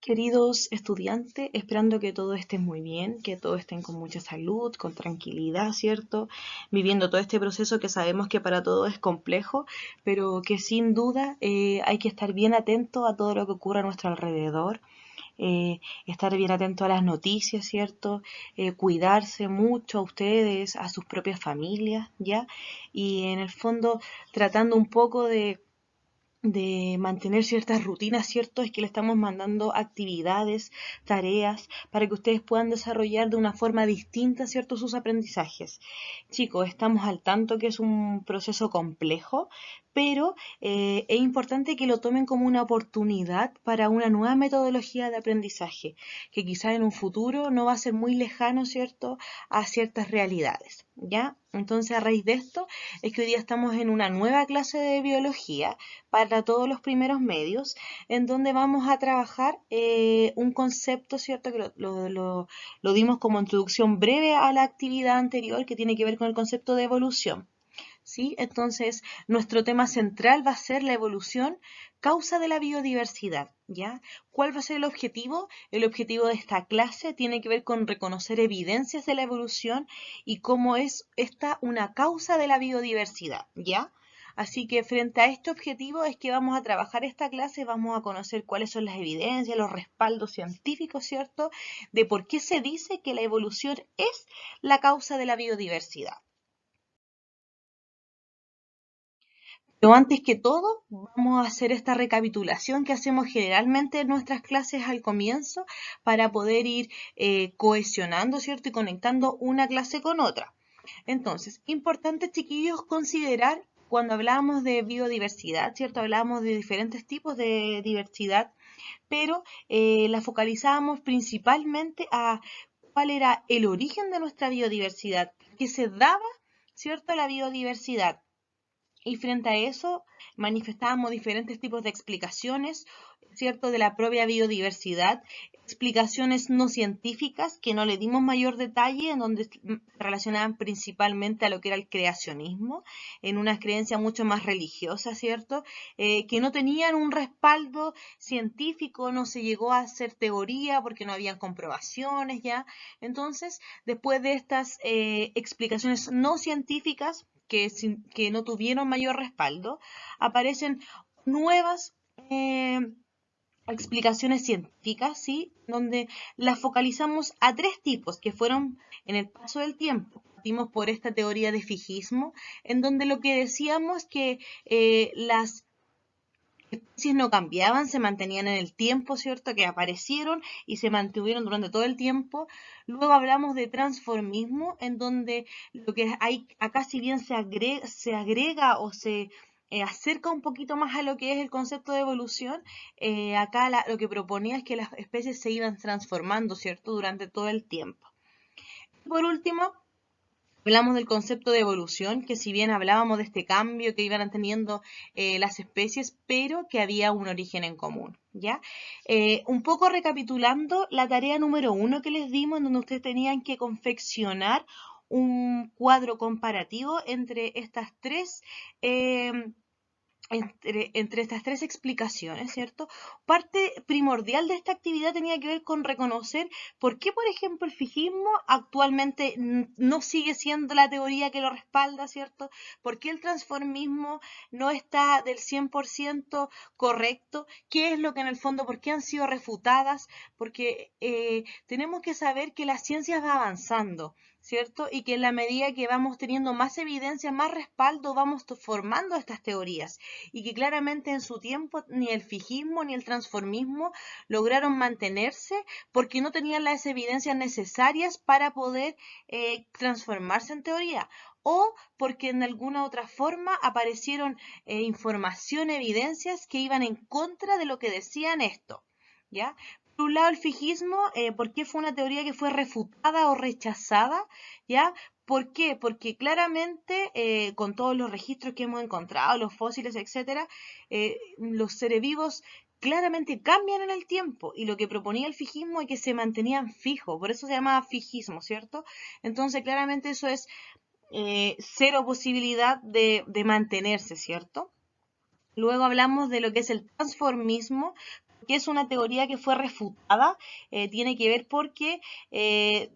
Queridos estudiantes, esperando que todos estén muy bien, que todos estén con mucha salud, con tranquilidad, ¿cierto? Viviendo todo este proceso que sabemos que para todos es complejo, pero que sin duda hay que estar bien atento a todo lo que ocurre a nuestro alrededor, estar bien atento a las noticias, ¿cierto? Cuidarse mucho a ustedes, a sus propias familias, ¿ya? Y en el fondo tratando un poco de mantener ciertas rutinas, ¿cierto? Es que le estamos mandando actividades, tareas, para que ustedes puedan desarrollar de una forma distinta, ¿cierto? Sus aprendizajes. Chicos, estamos al tanto que es un proceso complejo, pero es importante que lo tomen como una oportunidad para una nueva metodología de aprendizaje, que quizás en un futuro no va a ser muy lejano, ¿cierto?, a ciertas realidades, ¿ya? Entonces, a raíz de esto, es que hoy día estamos en una nueva clase de biología para todos los primeros medios, en donde vamos a trabajar un concepto, ¿cierto? Que lo dimos como introducción breve a la actividad anterior, que tiene que ver con el concepto de evolución. ¿Sí? Entonces, nuestro tema central va a ser la evolución, causa de la biodiversidad, ¿ya? ¿Cuál va a ser el objetivo? El objetivo de esta clase tiene que ver con reconocer evidencias de la evolución y cómo es esta una causa de la biodiversidad, ¿ya? Así que frente a este objetivo es que vamos a trabajar esta clase, vamos a conocer cuáles son las evidencias, los respaldos científicos, ¿cierto? De por qué se dice que la evolución es la causa de la biodiversidad. Pero antes que todo, vamos a hacer esta recapitulación que hacemos generalmente en nuestras clases al comienzo para poder ir cohesionando, ¿cierto? Y conectando una clase con otra. Entonces, importante, chiquillos, considerar cuando hablábamos de biodiversidad, ¿cierto? Hablábamos de diferentes tipos de diversidad, pero la focalizábamos principalmente a cuál era el origen de nuestra biodiversidad, que se daba, ¿cierto?, la biodiversidad. Y frente a eso manifestábamos diferentes tipos de explicaciones, ¿cierto?, de la propia biodiversidad, explicaciones no científicas que no le dimos mayor detalle, en donde se relacionaban principalmente a lo que era el creacionismo, en una creencia mucho más religiosa, ¿cierto?, que no tenían un respaldo científico, no se llegó a hacer teoría porque no habían comprobaciones, ¿ya? Entonces, después de estas explicaciones no científicas, que no tuvieron mayor respaldo, aparecen nuevas eh, explicaciones científicas, ¿sí? Donde las focalizamos a tres tipos que fueron en el paso del tiempo. Partimos por esta teoría de fijismo, en donde lo que decíamos que las especies no cambiaban, se mantenían en el tiempo, ¿cierto? Que aparecieron y se mantuvieron durante todo el tiempo. Luego hablamos de transformismo, en donde lo que hay acá, si bien se agrega o se acerca un poquito más a lo que es el concepto de evolución, acá lo que proponía es que las especies se iban transformando, ¿cierto? Durante todo el tiempo. Y por último, hablamos del concepto de evolución, que si bien hablábamos de este cambio que iban teniendo las especies, pero que había un origen en común, ¿ya? Un poco recapitulando la tarea número 1 que les dimos, en donde ustedes tenían que confeccionar un cuadro comparativo entre estas tres entre estas tres explicaciones, ¿cierto? Parte primordial de esta actividad tenía que ver con reconocer por qué, por ejemplo, el fijismo actualmente no sigue siendo la teoría que lo respalda, ¿cierto? ¿Por qué el transformismo no está del 100% correcto? ¿Qué es lo que en el fondo, por qué han sido refutadas? Porque tenemos que saber que la ciencia va avanzando, ¿cierto? Y que en la medida que vamos teniendo más evidencia, más respaldo, vamos formando estas teorías y que claramente en su tiempo ni el fijismo ni el transformismo lograron mantenerse porque no tenían las evidencias necesarias para poder transformarse en teoría o porque en alguna otra forma aparecieron información, evidencias que iban en contra de lo que decían esto, ¿ya? Por un lado, el fijismo, ¿por qué fue una teoría que fue refutada o rechazada? ¿Ya? ¿Por qué? Porque claramente, con todos los registros que hemos encontrado, los fósiles, etcétera, los seres vivos claramente cambian en el tiempo y lo que proponía el fijismo es que se mantenían fijos, por eso se llamaba fijismo, ¿cierto? Entonces, claramente eso es cero posibilidad de mantenerse, ¿cierto? Luego hablamos de lo que es el transformismo. qué es una teoría que fue refutada? Tiene que ver porque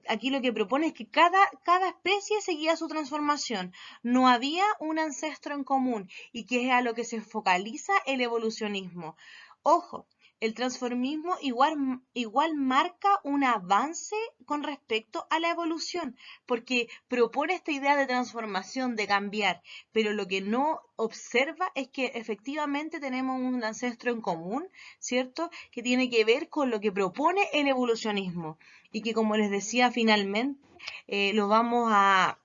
aquí lo que propone es que cada especie seguía su transformación. No había un ancestro en común y que es a lo que se focaliza el evolucionismo. Ojo, el transformismo igual marca un avance con respecto a la evolución, porque propone esta idea de transformación, de cambiar, pero lo que no observa es que efectivamente tenemos un ancestro en común, ¿cierto? Que tiene que ver con lo que propone el evolucionismo y que, como les decía, finalmente lo vamos a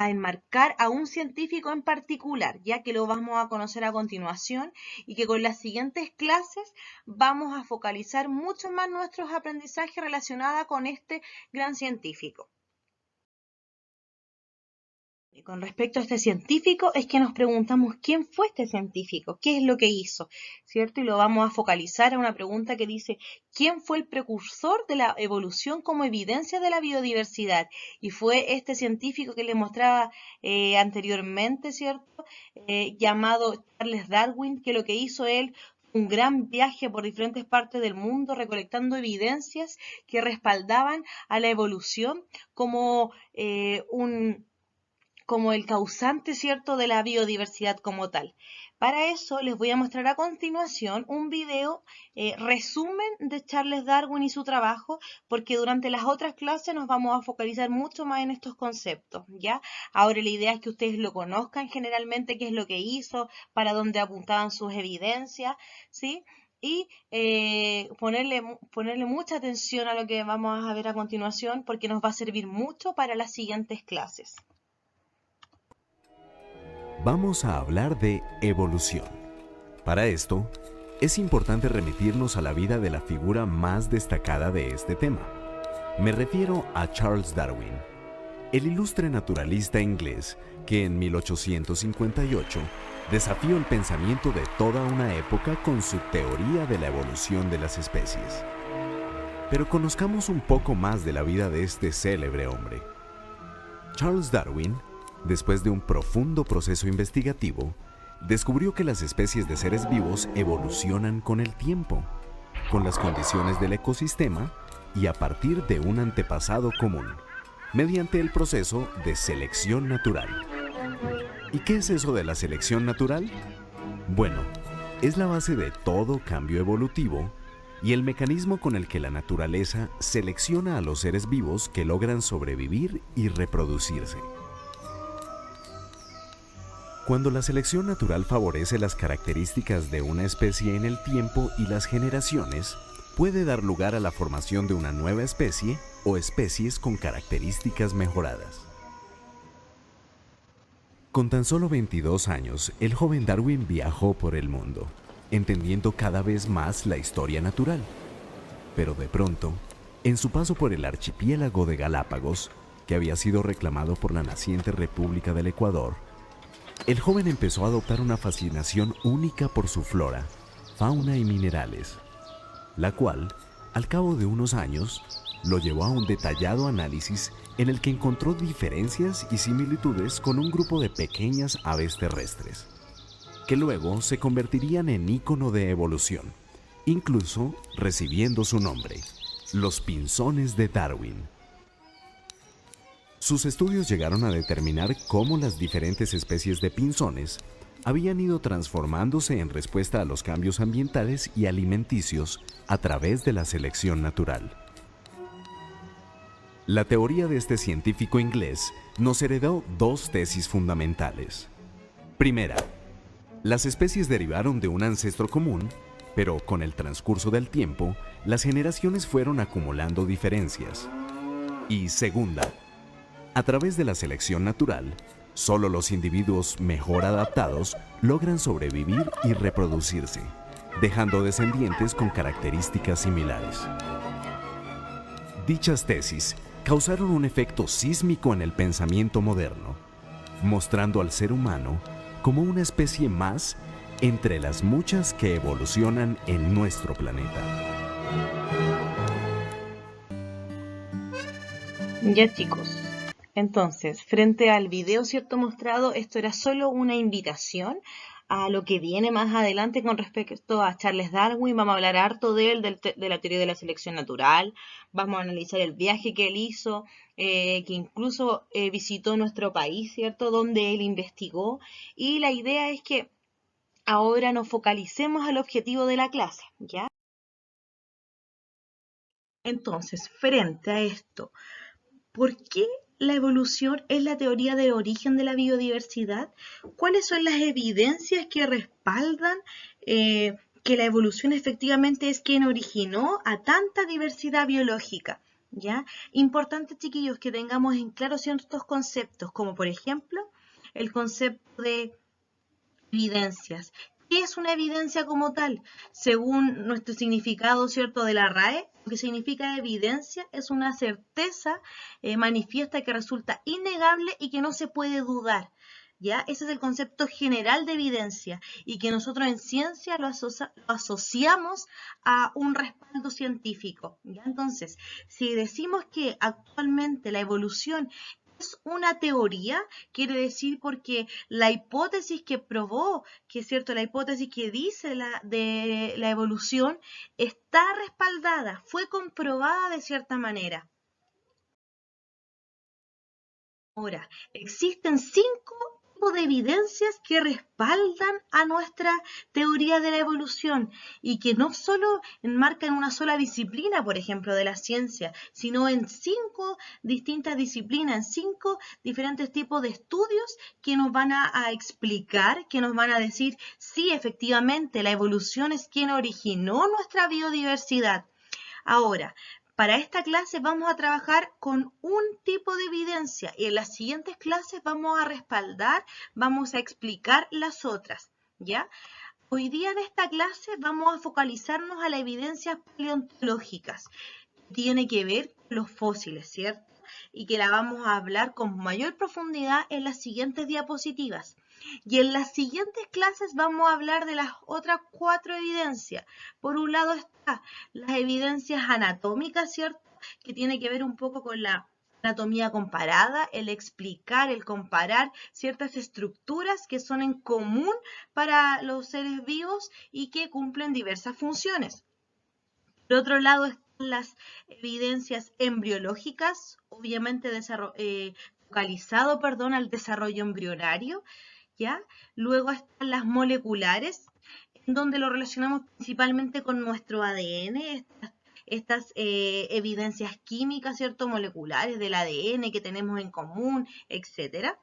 enmarcar a un científico en particular, ya que lo vamos a conocer a continuación y que con las siguientes clases vamos a focalizar mucho más nuestros aprendizajes relacionados con este gran científico. Y con respecto a este científico, es que nos preguntamos quién fue este científico, qué es lo que hizo, ¿cierto? Y lo vamos a focalizar a una pregunta que dice, ¿quién fue el precursor de la evolución como evidencia de la biodiversidad? Y fue este científico que les mostraba anteriormente, ¿cierto? Llamado Charles Darwin, que lo que hizo él un gran viaje por diferentes partes del mundo recolectando evidencias que respaldaban a la evolución como como el causante, ¿cierto?, de la biodiversidad como tal. Para eso les voy a mostrar a continuación un video resumen de Charles Darwin y su trabajo, porque durante las otras clases nos vamos a focalizar mucho más en estos conceptos, ¿ya? Ahora la idea es que ustedes lo conozcan generalmente, qué es lo que hizo, para dónde apuntaban sus evidencias, ¿sí? Y ponerle mucha atención a lo que vamos a ver a continuación, porque nos va a servir mucho para las siguientes clases. Vamos a hablar de evolución. Para esto, es importante remitirnos a la vida de la figura más destacada de este tema. Me refiero a Charles Darwin, el ilustre naturalista inglés que en 1858 desafió el pensamiento de toda una época con su teoría de la evolución de las especies. Pero conozcamos un poco más de la vida de este célebre hombre. Charles Darwin, después de un profundo proceso investigativo, descubrió que las especies de seres vivos evolucionan con el tiempo, con las condiciones del ecosistema y a partir de un antepasado común, mediante el proceso de selección natural. ¿Y qué es eso de la selección natural? Bueno, es la base de todo cambio evolutivo y el mecanismo con el que la naturaleza selecciona a los seres vivos que logran sobrevivir y reproducirse. Cuando la selección natural favorece las características de una especie en el tiempo y las generaciones, puede dar lugar a la formación de una nueva especie o especies con características mejoradas. Con tan solo 22 años, el joven Darwin viajó por el mundo, entendiendo cada vez más la historia natural. Pero de pronto, en su paso por el archipiélago de Galápagos, que había sido reclamado por la naciente República del Ecuador, el joven empezó a adoptar una fascinación única por su flora, fauna y minerales, la cual, al cabo de unos años, lo llevó a un detallado análisis en el que encontró diferencias y similitudes con un grupo de pequeñas aves terrestres, que luego se convertirían en ícono de evolución, incluso recibiendo su nombre, los pinzones de Darwin. Sus estudios llegaron a determinar cómo las diferentes especies de pinzones habían ido transformándose en respuesta a los cambios ambientales y alimenticios a través de la selección natural. La teoría de este científico inglés nos heredó dos tesis fundamentales. Primera, las especies derivaron de un ancestro común, pero con el transcurso del tiempo, las generaciones fueron acumulando diferencias. Y segunda, a través de la selección natural, solo los individuos mejor adaptados logran sobrevivir y reproducirse, dejando descendientes con características similares. Dichas tesis causaron un efecto sísmico en el pensamiento moderno, mostrando al ser humano como una especie más entre las muchas que evolucionan en nuestro planeta. Ya chicos, entonces, frente al video, ¿cierto?, mostrado, esto era solo una invitación a lo que viene más adelante con respecto a Charles Darwin. Vamos a hablar harto de él, de la teoría de la selección natural. Vamos a analizar el viaje que él hizo, que incluso visitó nuestro país, ¿cierto? Donde él investigó. Y la idea es que ahora nos focalicemos al objetivo de la clase, ¿ya? Entonces, frente a esto, ¿por qué la evolución es la teoría del origen de la biodiversidad? ¿Cuáles son las evidencias que respaldan que la evolución efectivamente es quien originó a tanta diversidad biológica? ¿Ya? Importante, chiquillos, que tengamos en claro ciertos conceptos, como por ejemplo el concepto de evidencias. ¿Qué es una evidencia como tal? Según nuestro significado, ¿cierto?, de la RAE, lo que significa evidencia es una certeza manifiesta que resulta innegable y que no se puede dudar. ¿Ya? Ese es el concepto general de evidencia y que nosotros en ciencia lo asociamos a un respaldo científico. ¿Ya? Entonces, si decimos que actualmente la evolución es una teoría, quiere decir porque la hipótesis que probó, que es cierto, la hipótesis que dice de la evolución está respaldada, fue comprobada de cierta manera. Ahora, existen 5 tipos de evidencias que respaldan a nuestra teoría de la evolución y que no solo enmarcan una sola disciplina, por ejemplo, de la ciencia, sino en 5 distintas disciplinas, en 5 diferentes tipos de estudios que nos van a explicar, que nos van a decir si efectivamente la evolución es quien originó nuestra biodiversidad. Ahora, para esta clase vamos a trabajar con un tipo de evidencia y en las siguientes clases vamos a respaldar, vamos a explicar las otras, ¿ya? Hoy día en esta clase vamos a focalizarnos a las evidencias paleontológicas, que tiene que ver con los fósiles, ¿cierto? Y que la vamos a hablar con mayor profundidad en las siguientes diapositivas. Y en las siguientes clases vamos a hablar de las otras 4 evidencias. Por un lado está las evidencias anatómicas, ¿cierto? Que tiene que ver un poco con la anatomía comparada, el explicar, el comparar ciertas estructuras que son en común para los seres vivos y que cumplen diversas funciones. Por otro lado están las evidencias embriológicas, obviamente focalizado, al desarrollo embrionario, ¿ya? Luego están las moleculares, en donde lo relacionamos principalmente con nuestro ADN, estas evidencias químicas, ¿cierto? Moleculares del ADN que tenemos en común, etcétera.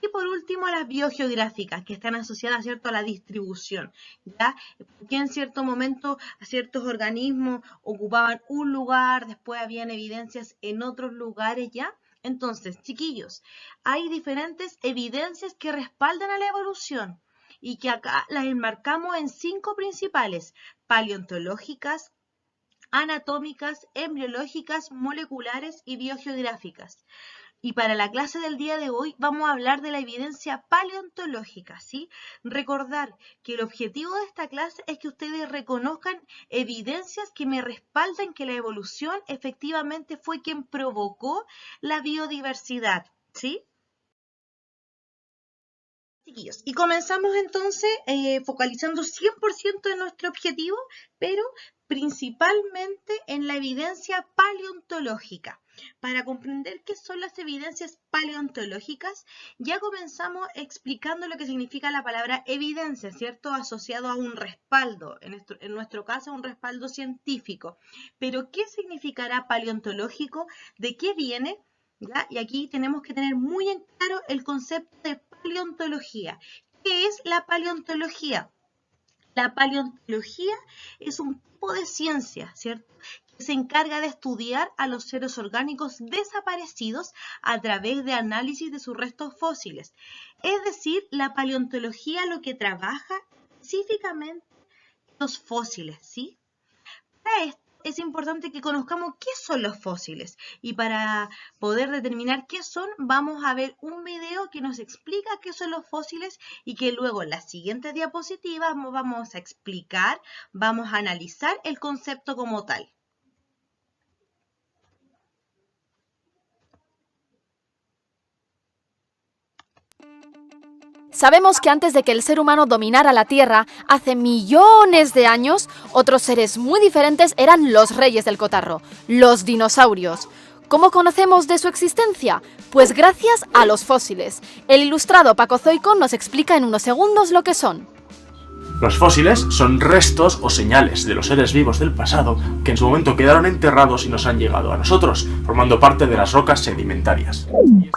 Y por último, las biogeográficas, que están asociadas, ¿cierto?, a la distribución, ¿ya? Porque en cierto momento ciertos organismos ocupaban un lugar, después habían evidencias en otros lugares, ¿ya? Entonces, chiquillos, hay diferentes evidencias que respaldan a la evolución y que acá las enmarcamos en 5 principales: paleontológicas, anatómicas, embriológicas, moleculares y biogeográficas. Y para la clase del día de hoy vamos a hablar de la evidencia paleontológica, ¿sí? Recordar que el objetivo de esta clase es que ustedes reconozcan evidencias que me respalden que la evolución efectivamente fue quien provocó la biodiversidad, ¿sí? Chiquillos, y comenzamos entonces focalizando 100% en nuestro objetivo, pero principalmente en la evidencia paleontológica. Para comprender qué son las evidencias paleontológicas, ya comenzamos explicando lo que significa la palabra evidencia, ¿cierto? Asociado a un respaldo, en nuestro caso un respaldo científico. Pero, ¿qué significará paleontológico? ¿De qué viene? ¿Ya? Y aquí tenemos que tener muy en claro el concepto de paleontología. ¿Qué es la paleontología? La paleontología es un tipo de ciencia, ¿cierto?, que se encarga de estudiar a los seres orgánicos desaparecidos a través de análisis de sus restos fósiles. Es decir, la paleontología lo que trabaja específicamente los fósiles, ¿sí? Para esto es importante que conozcamos qué son los fósiles y para poder determinar qué son vamos a ver un video que nos explica qué son los fósiles y que luego en las siguientes diapositivas vamos a explicar, vamos a analizar el concepto como tal. Sabemos que antes de que el ser humano dominara la Tierra, hace millones de años, otros seres muy diferentes eran los reyes del cotarro, los dinosaurios. ¿Cómo conocemos de su existencia? Pues gracias a los fósiles. El ilustrado Paco Zoico nos explica en unos segundos lo que son. Los fósiles son restos o señales de los seres vivos del pasado que en su momento quedaron enterrados y nos han llegado a nosotros, formando parte de las rocas sedimentarias.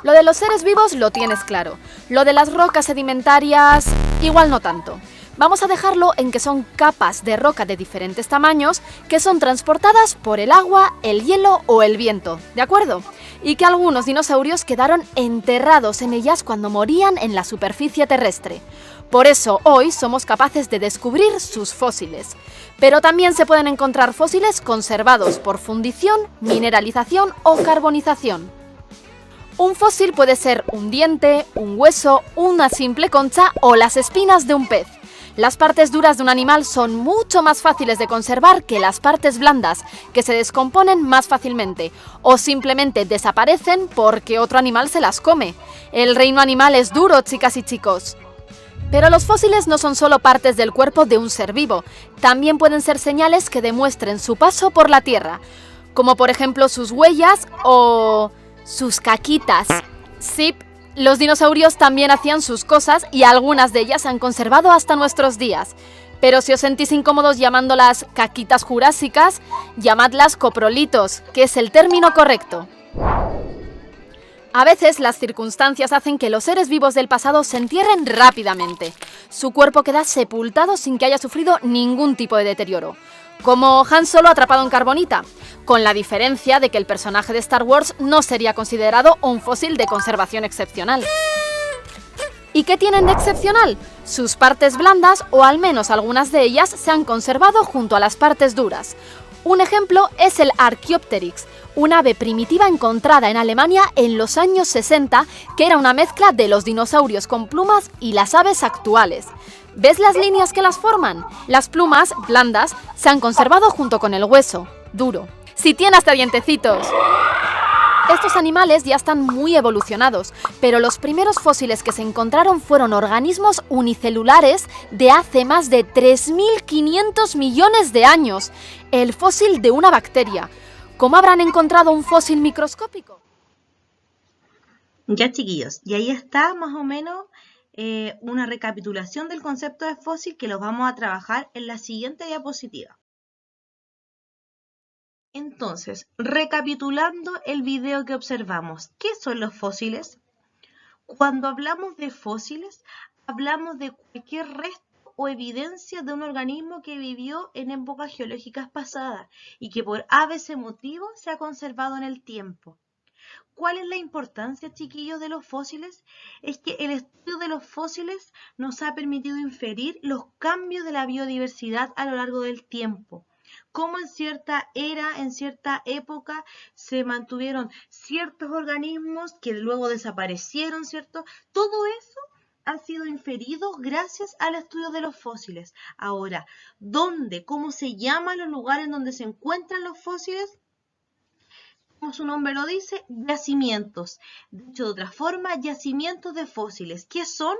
Lo de los seres vivos lo tienes claro. Lo de las rocas sedimentarias, igual no tanto. Vamos a dejarlo en que son capas de roca de diferentes tamaños que son transportadas por el agua, el hielo o el viento, ¿de acuerdo? Y que algunos dinosaurios quedaron enterrados en ellas cuando morían en la superficie terrestre. Por eso hoy somos capaces de descubrir sus fósiles. Pero también se pueden encontrar fósiles conservados por fundición, mineralización o carbonización. Un fósil puede ser un diente, un hueso, una simple concha o las espinas de un pez. Las partes duras de un animal son mucho más fáciles de conservar que las partes blandas, que se descomponen más fácilmente o simplemente desaparecen porque otro animal se las come. El reino animal es duro, chicas y chicos. Pero los fósiles no son solo partes del cuerpo de un ser vivo, también pueden ser señales que demuestren su paso por la Tierra, como por ejemplo sus huellas o sus caquitas. Sí, los dinosaurios también hacían sus cosas y algunas de ellas se han conservado hasta nuestros días. Pero si os sentís incómodos llamándolas caquitas jurásicas, llamadlas coprolitos, que es el término correcto. A veces las circunstancias hacen que los seres vivos del pasado se entierren rápidamente. Su cuerpo queda sepultado sin que haya sufrido ningún tipo de deterioro. Como Han Solo atrapado en carbonita, con la diferencia de que el personaje de Star Wars no sería considerado un fósil de conservación excepcional. ¿Y qué tienen de excepcional? Sus partes blandas, o al menos algunas de ellas, se han conservado junto a las partes duras. Un ejemplo es el Archaeopteryx, un ave primitiva encontrada en Alemania en los años 60, que era una mezcla de los dinosaurios con plumas y las aves actuales. ¿Ves las líneas que las forman? Las plumas, blandas, se han conservado junto con el hueso, duro. ¡Sí tiene hasta dientecitos! Estos animales ya están muy evolucionados, pero los primeros fósiles que se encontraron fueron organismos unicelulares de hace más de 3.500 millones de años. El fósil de una bacteria. ¿Cómo habrán encontrado un fósil microscópico? Ya, chiquillos, y ahí está más o menos una recapitulación del concepto de fósil que los vamos a trabajar en la siguiente diapositiva. Entonces, recapitulando el video que observamos, ¿qué son los fósiles? Cuando hablamos de fósiles, hablamos de cualquier resto o evidencia de un organismo que vivió en épocas geológicas pasadas y que por ABC motivo se ha conservado en el tiempo. ¿Cuál es la importancia, chiquillos, de los fósiles? Es que el estudio de los fósiles nos ha permitido inferir los cambios de la biodiversidad a lo largo del tiempo. Cómo en cierta era, en cierta época, se mantuvieron ciertos organismos que luego desaparecieron, ¿cierto? Todo eso ha sido inferido gracias al estudio de los fósiles. Ahora, ¿dónde? ¿Cómo se llaman los lugares donde se encuentran los fósiles? Como su nombre lo dice, yacimientos. Dicho de otra forma, yacimientos de fósiles. ¿Qué son?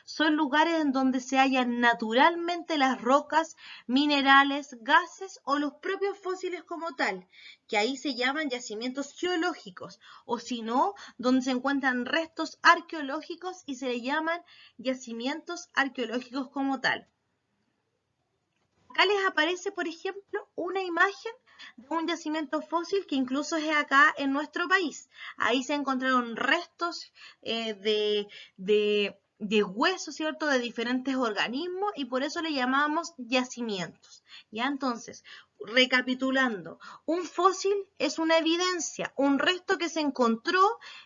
Son lugares en donde se hallan naturalmente las rocas, minerales, gases o los propios fósiles como tal, que ahí se llaman yacimientos geológicos, o si no, donde se encuentran restos arqueológicos y se le llaman yacimientos arqueológicos como tal. Acá les aparece, por ejemplo, una imagen de un yacimiento fósil que incluso es acá en nuestro país. Ahí se encontraron restos de huesos, ¿cierto?, de diferentes organismos y por eso le llamamos yacimientos. Ya, entonces, recapitulando, un fósil es una evidencia, un resto que se encontró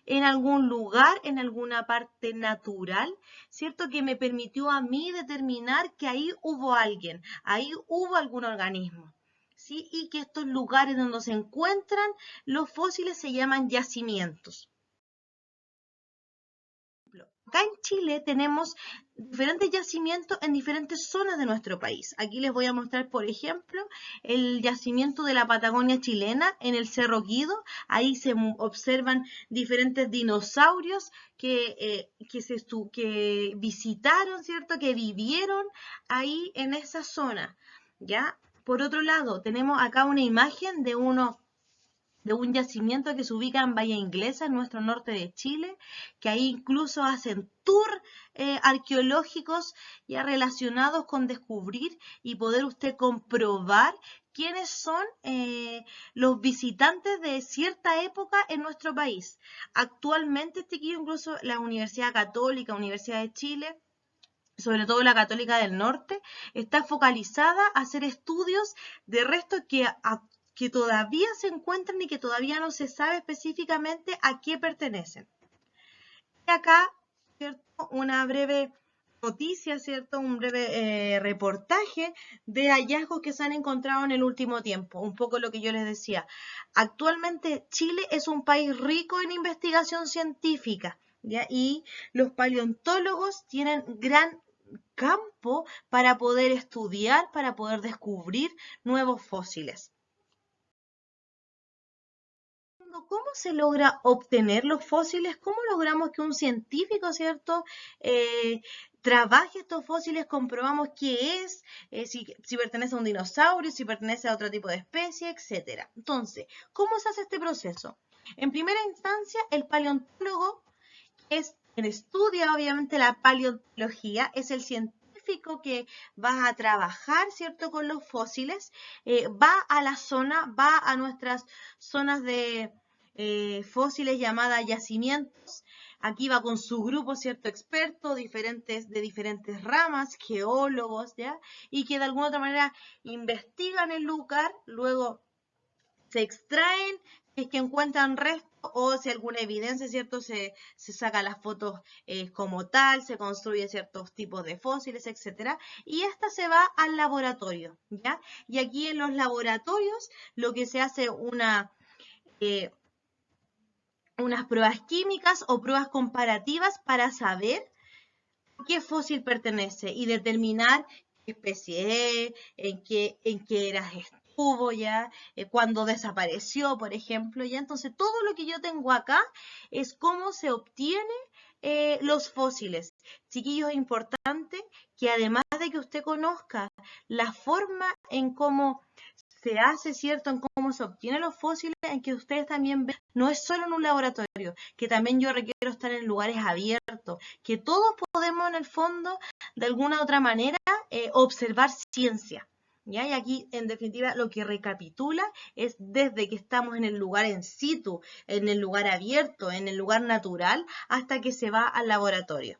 en algún lugar, en alguna parte natural, ¿cierto?, que me permitió a mí determinar que ahí hubo alguien, ahí hubo algún organismo. ¿Sí? Y que estos lugares donde se encuentran los fósiles se llaman yacimientos. Acá en Chile tenemos diferentes yacimientos en diferentes zonas de nuestro país. Aquí les voy a mostrar, por ejemplo, el yacimiento de la Patagonia chilena en el Cerro Guido. Ahí se observan diferentes dinosaurios que visitaron, ¿cierto? Que vivieron ahí en esa zona, ¿ya? Por otro lado, tenemos acá una imagen de un yacimiento que se ubica en Bahía Inglesa, en nuestro norte de Chile, que ahí incluso hacen tour arqueológicos ya relacionados con descubrir y poder usted comprobar quiénes son los visitantes de cierta época en nuestro país. Actualmente, incluso la Universidad Católica, Universidad de Chile, sobre todo la Católica del Norte, está focalizada a hacer estudios de restos que todavía se encuentran y que todavía no se sabe específicamente a qué pertenecen. Y acá, ¿cierto? Una breve noticia, ¿cierto? Un breve reportaje de hallazgos que se han encontrado en el último tiempo. Un poco lo que yo les decía. Actualmente Chile es un país rico en investigación científica, ¿ya? Y los paleontólogos tienen gran campo para poder estudiar, para poder descubrir nuevos fósiles. ¿Cómo se logra obtener los fósiles? ¿Cómo logramos que un científico, ¿cierto?, trabaje estos fósiles? Comprobamos qué es, si pertenece a un dinosaurio, si pertenece a otro tipo de especie, etc. Entonces, ¿cómo se hace este proceso? En primera instancia, el paleontólogo es quien estudia, obviamente, la paleontología, es el científico que va a trabajar, ¿cierto?, con los fósiles, va a la zona, va a nuestras zonas de fósiles llamadas yacimientos. Aquí va con su grupo, ¿cierto?, experto, de diferentes ramas, geólogos, ¿ya? Y que de alguna otra manera investigan el lugar, luego se extraen, es que encuentran restos o si alguna evidencia, ¿cierto? Se saca las fotos como tal, se construye ciertos tipos de fósiles, etc. Y esta se va al laboratorio, ¿ya? Y aquí en los laboratorios lo que se hace unas pruebas químicas o pruebas comparativas para saber a qué fósil pertenece y determinar qué especie es, en qué eras estuvo ya, cuándo desapareció, por ejemplo, ya. Entonces, todo lo que yo tengo acá es cómo se obtiene los fósiles. Chiquillos, es importante que además de que usted conozca la forma en cómo se hace, ¿cierto?, en cómo se obtienen los fósiles, en que ustedes también ven, no es solo en un laboratorio, que también yo requiero estar en lugares abiertos, que todos podemos en el fondo, de alguna u otra manera, observar ciencia. ¿Ya? Y aquí, en definitiva, lo que recapitula es desde que estamos en el lugar en situ, en el lugar abierto, en el lugar natural, hasta que se va al laboratorio.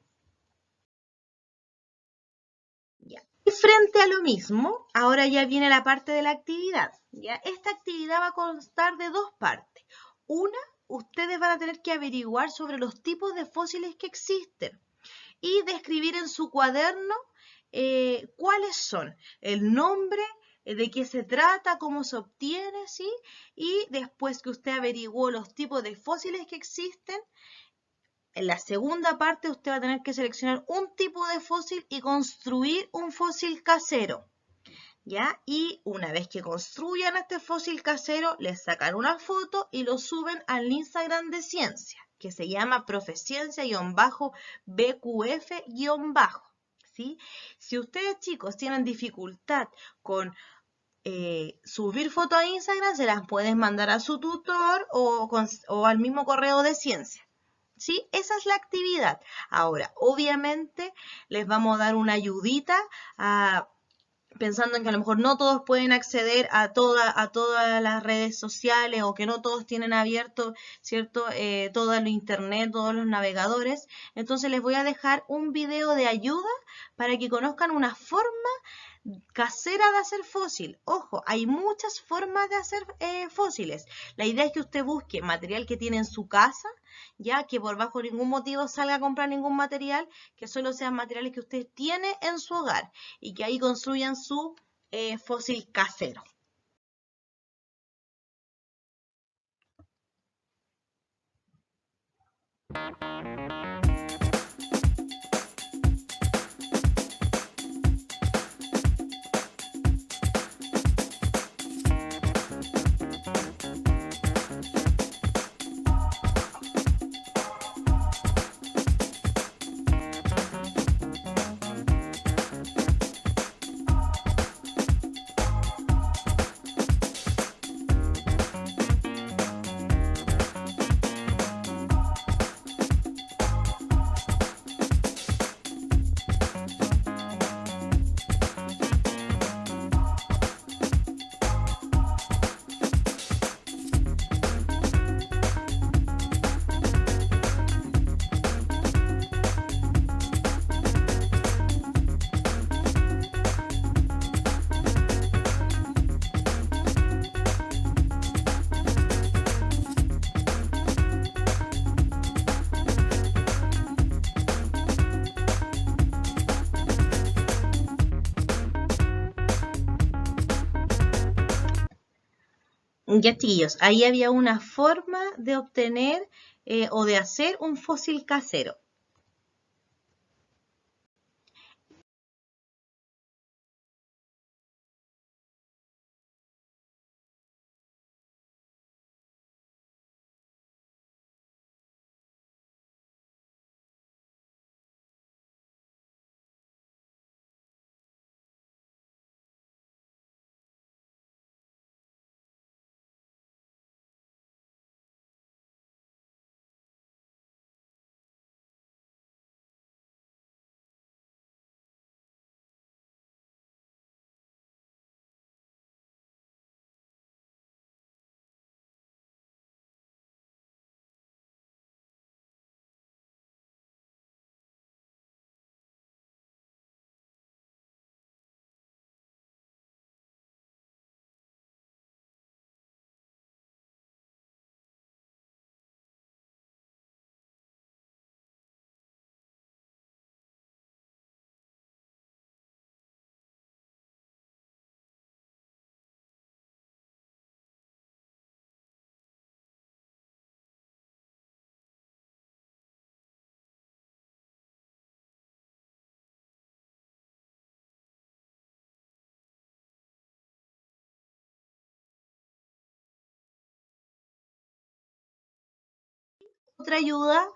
Ya. Y frente a lo mismo, ahora ya viene la parte de la actividad. ¿Ya? Esta actividad va a constar de dos partes. Una, ustedes van a tener que averiguar sobre los tipos de fósiles que existen y describir en su cuaderno cuáles son, el nombre, de qué se trata, cómo se obtiene, ¿sí? Y después que usted averiguó los tipos de fósiles que existen, en la segunda parte usted va a tener que seleccionar un tipo de fósil y construir un fósil casero, ¿ya? Y una vez que construyan este fósil casero, les sacan una foto y lo suben al Instagram de Ciencia, que se llama Profeciencia-BQF-. ¿Sí? Si ustedes, chicos, tienen dificultad con subir fotos a Instagram, se las pueden mandar a su tutor o al mismo correo de Ciencia. ¿Sí? Esa es la actividad. Ahora, obviamente, les vamos a dar una ayudita pensando en que a lo mejor no todos pueden acceder a todas las redes sociales o que no todos tienen abierto, ¿cierto? Todo el internet, todos los navegadores. Entonces les voy a dejar un video de ayuda para que conozcan una forma casera de hacer fósil. Ojo, hay muchas formas de hacer fósiles. La idea es que usted busque material que tiene en su casa, ya que por bajo ningún motivo salga a comprar ningún material, que solo sean materiales que usted tiene en su hogar y que ahí construyan su fósil casero. Ya, chiquillos, ahí había una forma de obtener o de hacer un fósil casero. Otra ayuda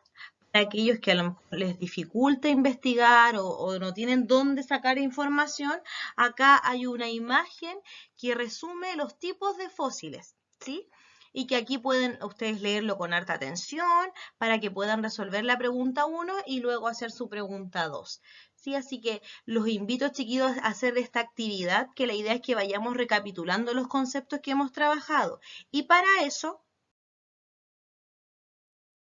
para aquellos que a lo mejor les dificulta investigar o no tienen dónde sacar información, acá hay una imagen que resume los tipos de fósiles, ¿sí? Y que aquí pueden ustedes leerlo con harta atención para que puedan resolver la pregunta 1 y luego hacer su pregunta 2. ¿Sí? Así que los invito, chiquillos, a hacer esta actividad, que la idea es que vayamos recapitulando los conceptos que hemos trabajado. Y para eso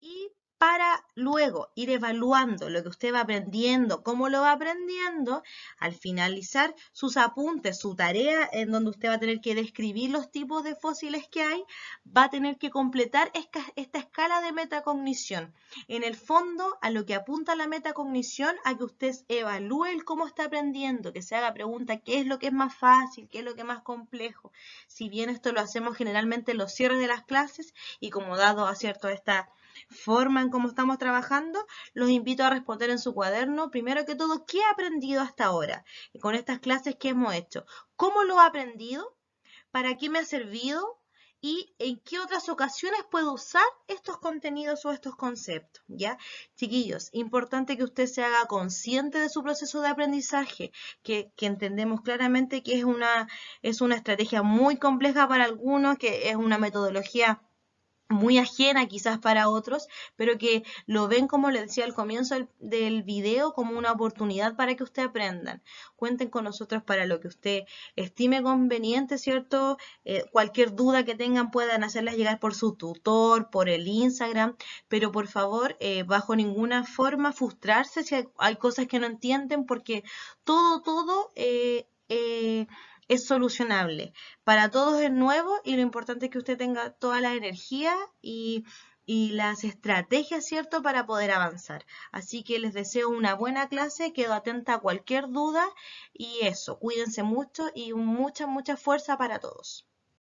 y para luego ir evaluando lo que usted va aprendiendo, cómo lo va aprendiendo, al finalizar sus apuntes, su tarea en donde usted va a tener que describir los tipos de fósiles que hay, va a tener que completar esta escala de metacognición. En el fondo, a lo que apunta la metacognición, a que usted evalúe el cómo está aprendiendo, que se haga pregunta qué es lo que es más fácil, qué es lo que es más complejo. Si bien esto lo hacemos generalmente en los cierres de las clases y como dado a esta forma en cómo estamos trabajando, los invito a responder en su cuaderno, primero que todo, ¿qué ha aprendido hasta ahora con estas clases que hemos hecho? ¿Cómo lo ha aprendido? ¿Para qué me ha servido? ¿Y en qué otras ocasiones puedo usar estos contenidos o estos conceptos? ¿Ya? Chiquillos, importante que usted se haga consciente de su proceso de aprendizaje, que entendemos claramente que es una estrategia muy compleja para algunos, que es una metodología muy ajena quizás para otros, pero que lo ven, como les decía al comienzo del video, como una oportunidad para que usted aprendan. Cuenten con nosotros para lo que usted estime conveniente, ¿cierto? Cualquier duda que tengan puedan hacerlas llegar por su tutor, por el Instagram, pero por favor, bajo ninguna forma frustrarse si hay cosas que no entienden, porque todo es solucionable. Para todos es nuevo y lo importante es que usted tenga toda la energía y las estrategias, ¿cierto?, para poder avanzar. Así que les deseo una buena clase, quedo atenta a cualquier duda y eso, cuídense mucho y mucha fuerza para todos.